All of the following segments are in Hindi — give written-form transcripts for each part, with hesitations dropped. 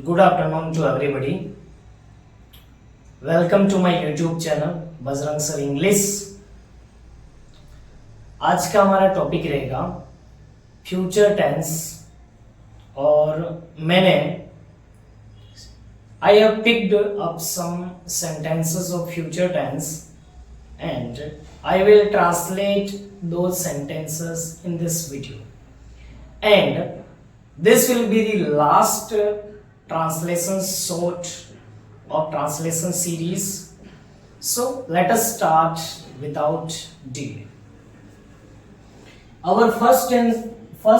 Good afternoon to everybody. Welcome to my YouTube channel Bajrang sir English. आज का हमारा टॉपिक रहेगा फ्यूचर टेंस और मैंने I have picked up some sentences of future tense and I will translate those sentences in this video. And this will be the last translation short of translation series. So let us start without delay. Our first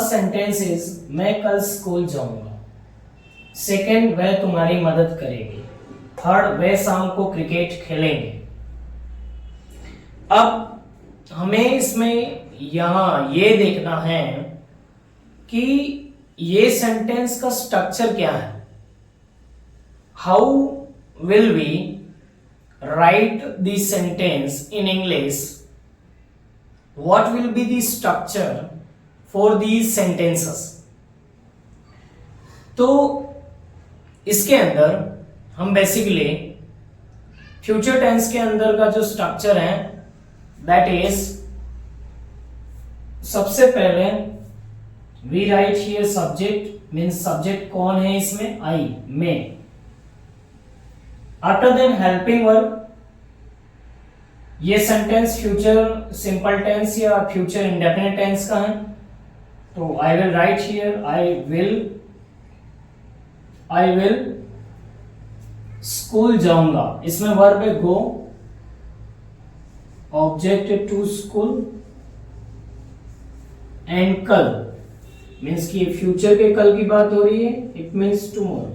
sentence is मैं कल स्कूल जाऊंगा. सेकेंड वह तुम्हारी मदद करेगी. थर्ड वह शाम को क्रिकेट खेलेंगे. अब हमें इसमें यहां ये देखना है कि ये सेंटेंस का स्ट्रक्चर क्या है. How will we write the sentence in English. What will be the structure for these sentences. तो इसके अंदर हम बेसिकली फ्यूचर टेंस के अंदर का जो स्ट्रक्चर है दैट इज, सबसे पहले we write here subject, means subject कौन है इसमें, आई, मैं. After then helping verb. ये सेंटेंस फ्यूचर सिंपल टेंस या फ्यूचर इंडेफिनिट टेंस का है, तो I will write here I will school जाऊंगा. इसमें वर्ब है go, object to school and कल, मीन्स कि फ्यूचर के कल की बात हो रही है, इट मीन्स टुमारो.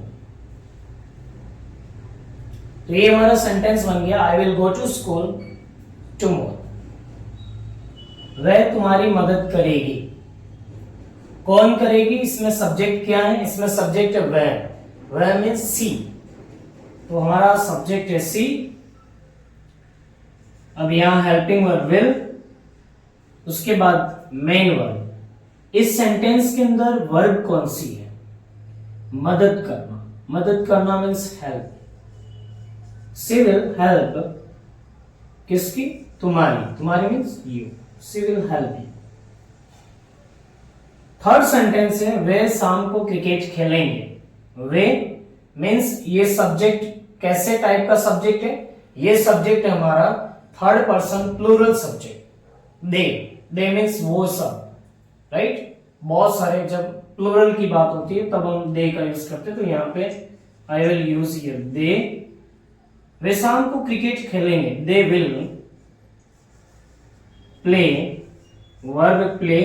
तो ये हमारा सेंटेंस बन गया, I will go to school tomorrow. वह तुम्हारी मदद करेगी. कौन करेगी, इसमें सब्जेक्ट क्या है, इसमें सब्जेक्ट है वह. वह मीन्स सी, तो हमारा सब्जेक्ट है सी. अब यहां हेल्पिंग वर्ब विल, उसके बाद मेन वर्ब. इस सेंटेंस के अंदर वर्ब कौन सी है, मदद करना. मदद करना means help. She will help किसकी, तुम्हारी. तुम्हारी means you. She will help you. Third sentence है वे शाम को क्रिकेट खेलेंगे. वे मीन्स ये सब्जेक्ट कैसे टाइप का सब्जेक्ट है, ये सब्जेक्ट है हमारा third person plural subject. They means वो सब, राइट. बहुत सारे जब प्लूरल की बात होती है तब हम दे का यूज करते हैं, तो यहां पे I will use here they. वे शाम को क्रिकेट खेलेंगे. They will play, verb play,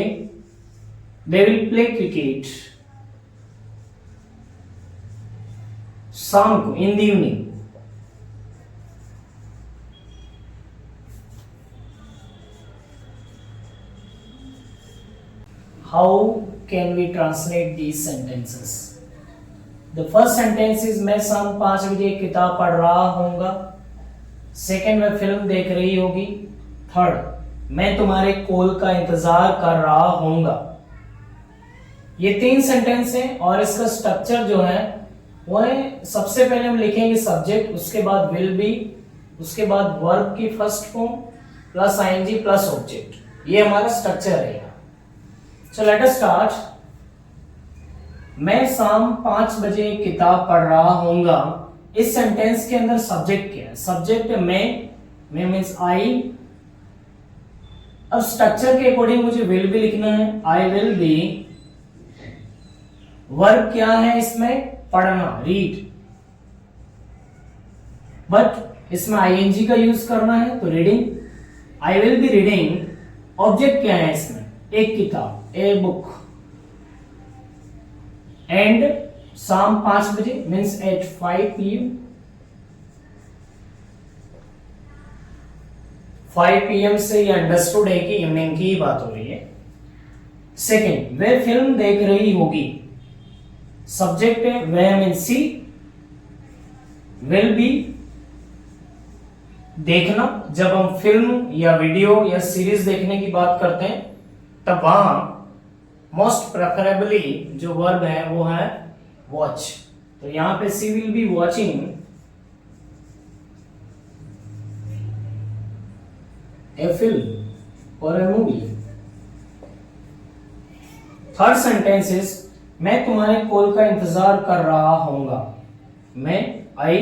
they will play cricket शाम को, in the evening. How can we translate these sentences? The first sentence is मैं शाम 5 बजे किताब पढ़ रहा होऊंगा. सेकेंड में फिल्म देख रही होगी. थर्ड मैं तुम्हारे कॉल का इंतजार कर रहा होऊंगा. ये 3 सेंटेंस हैं और इसका स्ट्रक्चर जो है वो है, सबसे पहले हम लिखेंगे सब्जेक्ट, उसके बाद विल बी, उसके बाद वर्ब की first form plus ING plus object. ये हमारा स्ट्रक्चर रहेगा. So let us start. मैं शाम 5 बजे किताब पढ़ रहा होऊंगा. इस सेंटेंस के अंदर सब्जेक्ट क्या है, सब्जेक्ट मैं मीन्स आई. अब स्ट्रक्चर के अकॉर्डिंग मुझे विल भी लिखना है, आई विल बी. वर्ब क्या है इसमें, पढ़ना, रीड. बट इसमें आईएनजी का यूज करना है, तो reading. I will be reading. Object क्या है इसमें, एक किताब, ए बुक. एंड शाम 5 बजे मीन्स एट 5 PM. 5 PM से ये अंडरस्टूड है कि इवनिंग की बात हो रही है. सेकेंड वे फिल्म देख रही होगी. सब्जेक्ट है वह मीन्स सी. विल बी देखना. जब हम फिल्म या वीडियो या सीरीज देखने की बात करते हैं तब वहां मोस्ट प्रेफरेबली जो वर्ब है वो है वॉच. तो यहां पे she will be watching a film और a movie. Third sentence is मैं तुम्हारे कॉल का इंतजार कर रहा होऊंगा। मैं आई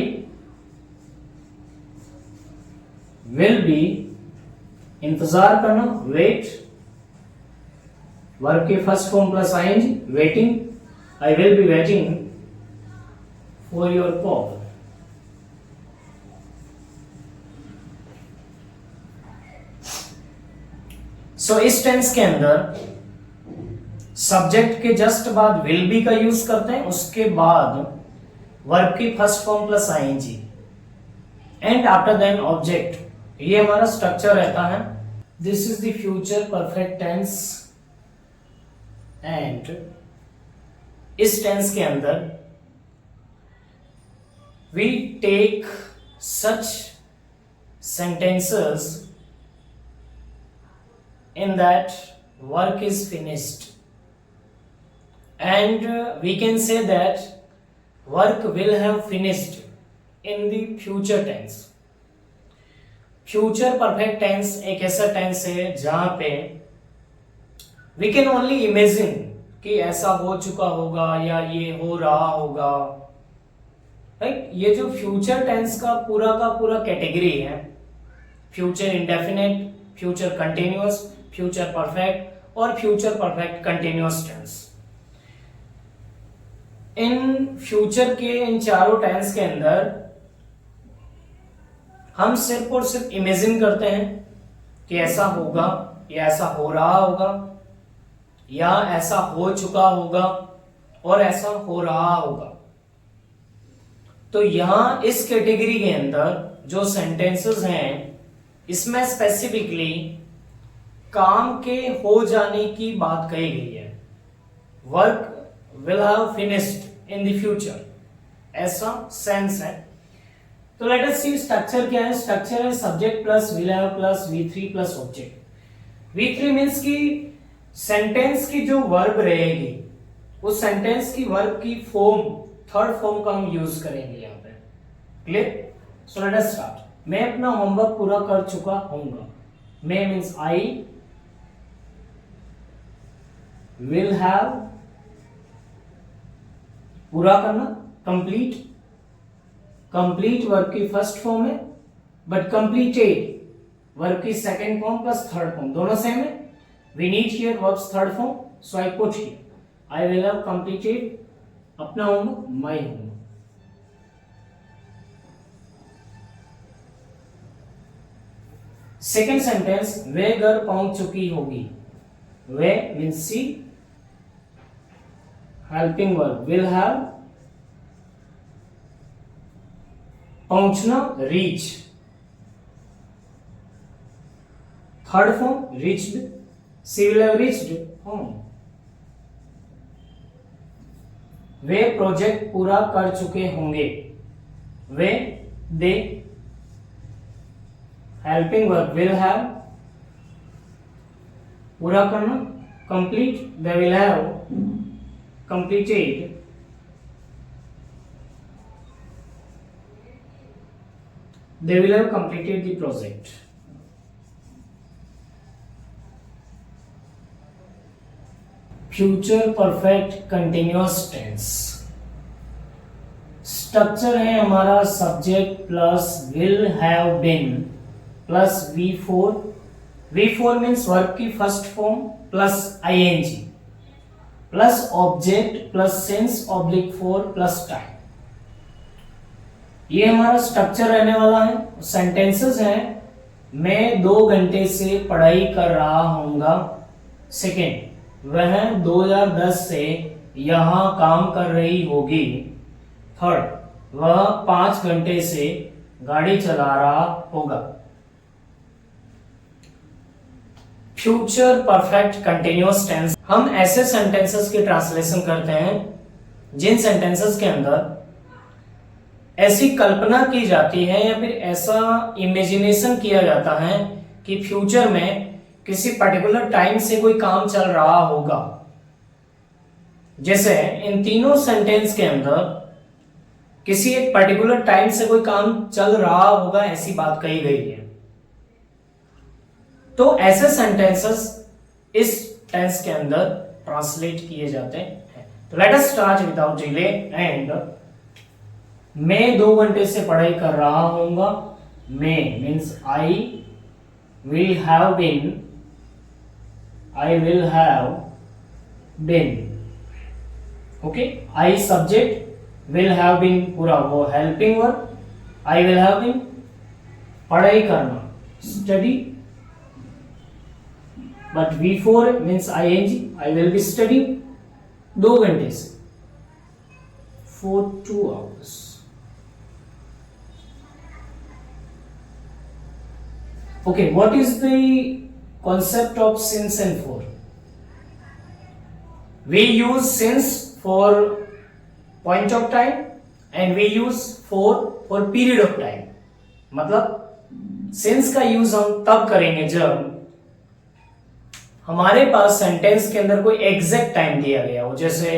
विल बी, इंतजार करना वेट, वर्ब के first form plus ING waiting, I will be waiting for your call. So इस टेंस के अंदर सब्जेक्ट के जस्ट बाद विल बी का यूज करते हैं, उसके बाद वर्ब की first form plus ING and after then object. ये हमारा स्ट्रक्चर रहता है। This is the future perfect tense and इस टेंस के अंदर we take such sentences in that work is finished and we can say that work will have finished in the future tense. Future perfect tense एक ऐसा tense है जहां पे we can only imagine कि ऐसा हो चुका होगा या ये हो रहा होगा, राइट। ये जो फ्यूचर टेंस का पूरा कैटेगरी है, future indefinite, future continuous, future perfect और फ्यूचर परफेक्ट कंटिन्यूअस टेंस। इन फ्यूचर के इन चारों टेंस के अंदर हम सिर्फ और सिर्फ इमेजिन करते हैं कि ऐसा होगा या ऐसा हो रहा होगा या ऐसा हो चुका होगा और ऐसा हो रहा होगा। तो यहां इस कैटेगरी के अंदर जो सेंटेंसेस हैं इसमें स्पेसिफिकली काम के हो जाने की बात कही गई है। Work will have finished in the future, ऐसा सेंस है। तो लेट अस सी स्ट्रक्चर क्या है। स्ट्रक्चर है subject plus will have plus V3 plus object. V3 means कि सेंटेंस की जो वर्ब रहेगी उस सेंटेंस की वर्ब की फॉर्म, थर्ड फॉर्म का हम यूज करेंगे यहाँ पे। Clear? So let us start. मैं अपना होमवर्क पूरा कर चुका हूंगा। मैं मींस आई विल हैव, पूरा करना, कंप्लीट, कंप्लीट वर्ब की फर्स्ट फॉर्म है बट कंप्लीटेड वर्ब की second form plus third form दोनों सेम है। We need here verbs third form, so I put here I will have completed अपना homework, my homework. Second sentence वे घर पहुंच चुकी होगी। वे means she, helping verb will have, पहुंचना reach, third form reached, she will have reached home। वे प्रोजेक्ट पूरा कर चुके होंगे। वे दे, हेल्पिंग वर्ब will have, पूरा करना, complete, they will have completed, they will have completed the project। Future perfect continuous tense structure है हमारा subject plus will have been plus V4। V4 means verb की first form plus ING plus object plus since oblique for plus time. ये हमारा स्ट्रक्चर रहने वाला है। सेंटेंसेस हैं मैं 2 घंटे से पढ़ाई कर रहा हूंगा। सेकेंड, वह 2010 से यहां काम कर रही होगी। थर्ड, वह 5 घंटे से गाड़ी चला रहा होगा। फ्यूचर परफेक्ट कंटिन्यूअस टेंस हम ऐसे सेंटेंसेस की ट्रांसलेशन करते हैं जिन सेंटेंसेस के अंदर ऐसी कल्पना की जाती है या फिर ऐसा इमेजिनेशन किया जाता है कि फ्यूचर में किसी पर्टिकुलर टाइम से कोई काम चल रहा होगा। जैसे इन तीनों सेंटेंस के अंदर किसी एक पर्टिकुलर टाइम से कोई काम चल रहा होगा, ऐसी बात कही गई है। तो ऐसे सेंटेंसेस इस टेंस के अंदर ट्रांसलेट किए जाते हैं। तो let us start without delay and मैं 2 घंटे से पढ़ाई कर रहा हूंगा। मैं means I will have been. Okay, I subject, will have been पूरा वो helping verb, I will have been पढ़ाई करना, study, but V4 means ING, I will be studying 2 घंटे से, for 2 hours. Okay, what is the concept of since and for? We use since for point of time and we use for period of time. मतलब since का यूज हम तब करेंगे जब हमारे पास सेंटेंस के अंदर कोई एग्जैक्ट टाइम दिया गया हो, जैसे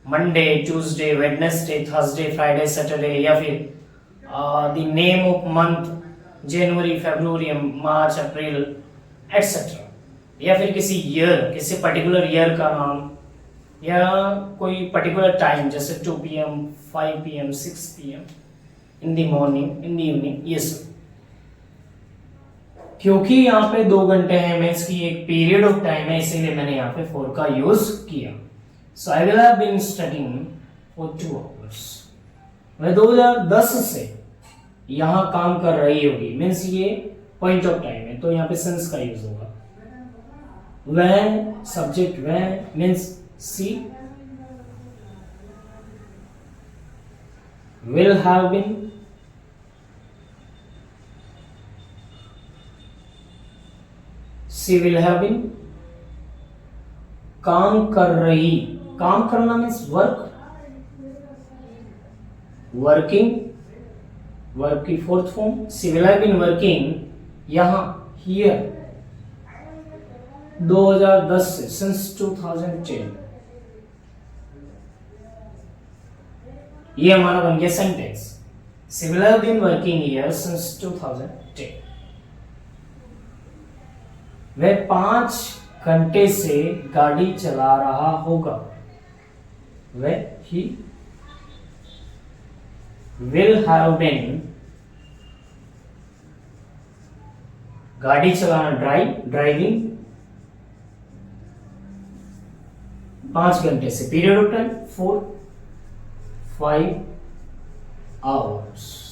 Monday, Tuesday, Wednesday, Thursday, Friday, Saturday, या फिर the name of month January, February, March, April etcetera, या फिर किसी ईयर, किसी पर्टिकुलर ईयर का नाम, या कोई पर्टिकुलर टाइम जैसे 2 PM, 5 PM, 6 PM, in the morning, in the evening, ये सब। क्योंकि यहाँ पे 2 घंटे हैं, मीन्स की एक पीरियड ऑफ टाइम है, इसीलिए मैंने यहाँ पे for का यूज किया। So I will have been studying for 2 hours. वह 2010 से यहाँ काम कर रही होगी, मीन्स ये पॉइंट ऑफ टाइम है, तो यहाँ पे since का यूज होगा। वह सब्जेक्ट, वह means she, will have been, she will have been, काम कर रही, काम करना मीन्स वर्क, वर्किंग, वर्ब की 4th form, she will have been working, यहां हियर 2010 से, सिंस 2010, ये हमारा बन गया sentence. she will have been working here since 2010। वह 5 घंटे से गाड़ी चला रहा होगा, वह ही विल हैव बीन, गाड़ी चलाना ड्राइविंग 5 घंटे से, पीरियड ऑफ टाइम 4-5 hours।